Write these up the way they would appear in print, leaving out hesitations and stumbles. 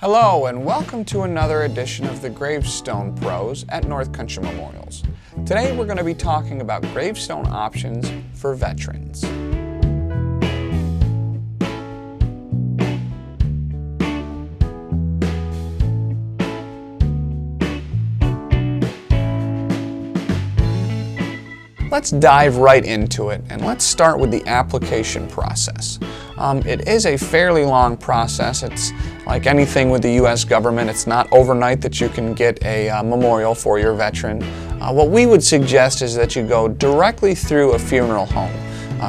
Hello and welcome to another edition of the Gravestone Pros at North Country Memorials. Today we're going to be talking about gravestone options for veterans. Let's dive right into it, and let's start with the application process. It is a fairly long process. It's like anything with the U.S. government. It's not overnight that you can get a memorial for your veteran. What we would suggest is that you go directly through a funeral home.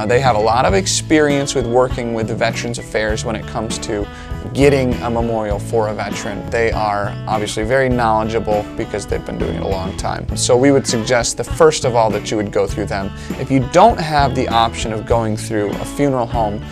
They have a lot of experience with working with the Veterans Affairs when it comes to getting a memorial for a veteran. They are obviously very knowledgeable because they've been doing it a long time. So we would suggest that first of all that you would go through them. If you don't have the option of going through a funeral home,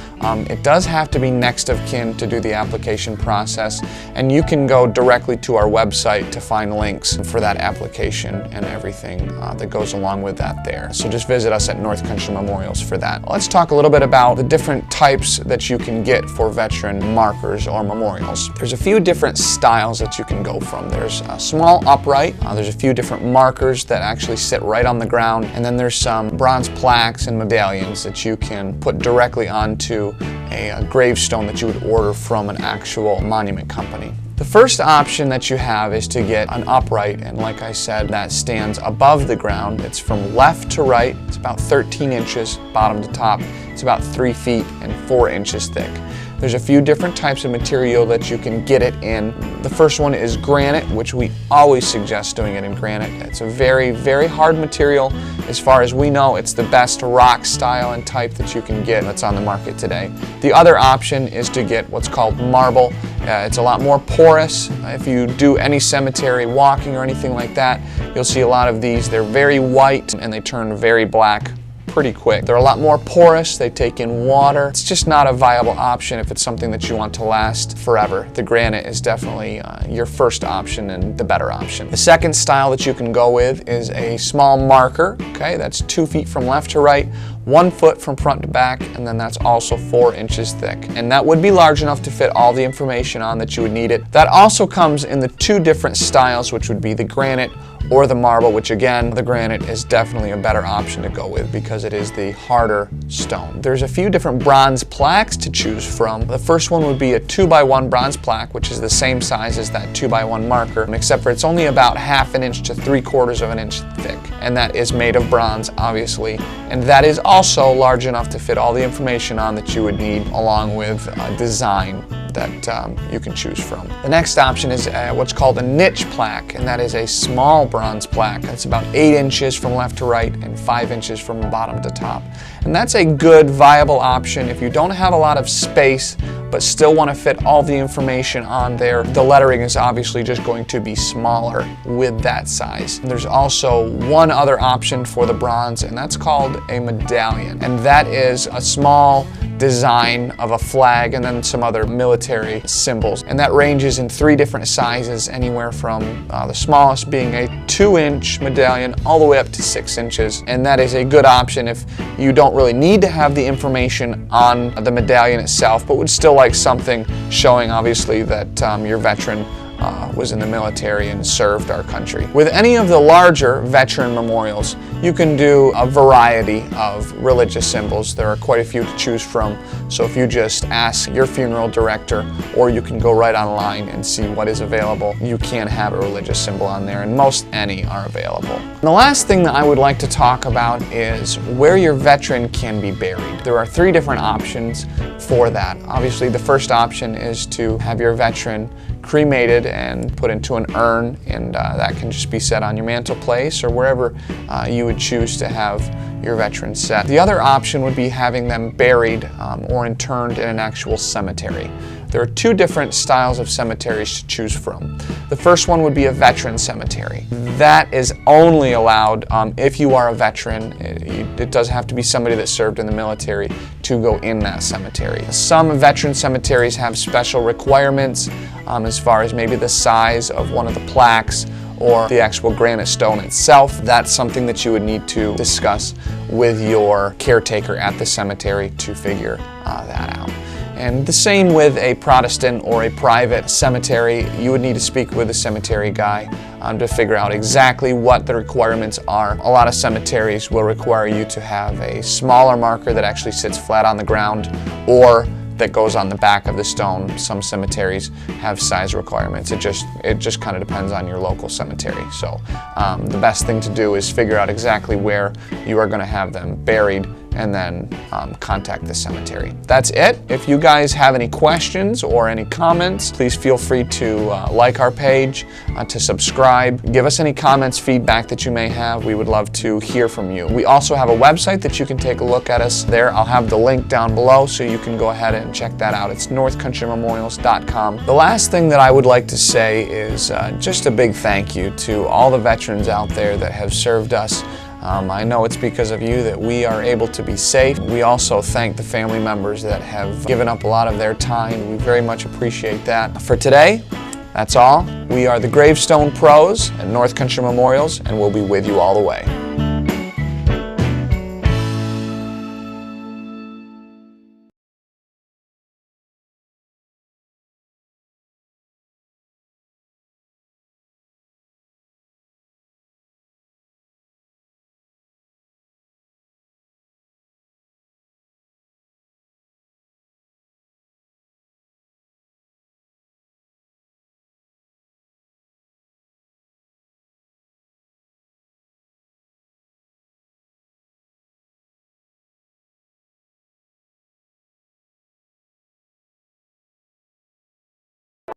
it does have to be next of kin to do the application process, and you can go directly to our website to find links for that application and everything that goes along with that there. So just visit us at North Country Memorials for that. Let's talk a little bit about the different types that you can get for veteran markers or memorials. There's a few different styles that you can go from. There's a small upright, there's a few different markers that actually sit right on the ground, and then there's some bronze plaques and medallions that you can put directly onto a gravestone that you would order from an actual monument company. The first option that you have is to get an upright, and like I said, that stands above the ground. It's from left to right. It's about 13 inches bottom to top. It's about 3 feet and 4 inches thick. There's a few different types of material that you can get it in. The first one is granite, which we always suggest doing it in granite. It's a very, very hard material. As far as we know, it's the best rock style and type that you can get that's on the market today. The other option is to get what's called marble. It's a lot more porous. If you do any cemetery walking or anything like that, you'll see a lot of these. They're very white and they turn very black pretty quick. They're a lot more porous, they take in water. It's just not a viable option if it's something that you want to last forever. The granite is definitely your first option and the better option. The second style that you can go with is a small marker. Okay, that's 2 feet from left to right, 1 foot from front to back, and then that's also 4 inches thick. And that would be large enough to fit all the information on that you would need it. That also comes in the two different styles, which would be the granite or the marble, which again, the granite is definitely a better option to go with because it is the harder stone. There's a few different bronze plaques to choose from. The first one would be a 2x1 bronze plaque, which is the same size as that 2x1 marker, except for it's only about 1/2 inch to 3/4 of an inch thick. And that is made of bronze, obviously. And that is also large enough to fit all the information on that you would need, along with a design that you can choose from. The next option is what's called a niche plaque, and that is a small bronze plaque. It's about 8 inches from left to right and 5 inches from bottom to top. And that's a good, viable option if you don't have a lot of space but still want to fit all the information on there. The lettering is obviously just going to be smaller with that size. And there's also one other option for the bronze, and that's called a medallion. And that is a small design of a flag and then some other military symbols. And that ranges in 3 different sizes, anywhere from the smallest being a 2-inch medallion all the way up to 6 inches. And that is a good option if you don't really need to have the information on the medallion itself, but would still like something showing obviously that your veteran was in the military and served our country. With any of the larger veteran memorials, you can do a variety of religious symbols. There are quite a few to choose from, so if you just ask your funeral director, or you can go right online and see what is available, you can have a religious symbol on there, and most any are available. And the last thing that I would like to talk about is where your veteran can be buried. There are 3 different options for that. Obviously, the first option is to have your veteran cremated and put into an urn, and that can just be set on your mantelpiece or wherever you would choose to have your veteran set. The other option would be having them buried or interned in an actual cemetery. There are 2 different styles of cemeteries to choose from. The first one would be a veteran cemetery. That is only allowed if you are a veteran. It does have to be somebody that served in the military to go in that cemetery. Some veteran cemeteries have special requirements as far as maybe the size of one of the plaques or the actual granite stone itself. That's something that you would need to discuss with your caretaker at the cemetery to figure that out. And the same with a Protestant or a private cemetery. You would need to speak with a cemetery guy to figure out exactly what the requirements are. A lot of cemeteries will require you to have a smaller marker that actually sits flat on the ground, or that goes on the back of the stone. Some cemeteries have size requirements. It just kind of depends on your local cemetery. So the best thing to do is figure out exactly where you are going to have them buried, and then contact the cemetery. That's it. If you guys have any questions or any comments, please feel free to like our page, to subscribe. Give us any comments, feedback that you may have. We would love to hear from you. We also have a website that you can take a look at us there. I'll have the link down below so you can go ahead and check that out. It's northcountrymemorials.com. The last thing that I would like to say is just a big thank you to all the veterans out there that have served us. I know it's because of you that we are able to be safe. We also thank the family members that have given up a lot of their time. We very much appreciate that. For today, that's all. We are the Gravestone Pros at North Country Memorials, and we'll be with you all the way.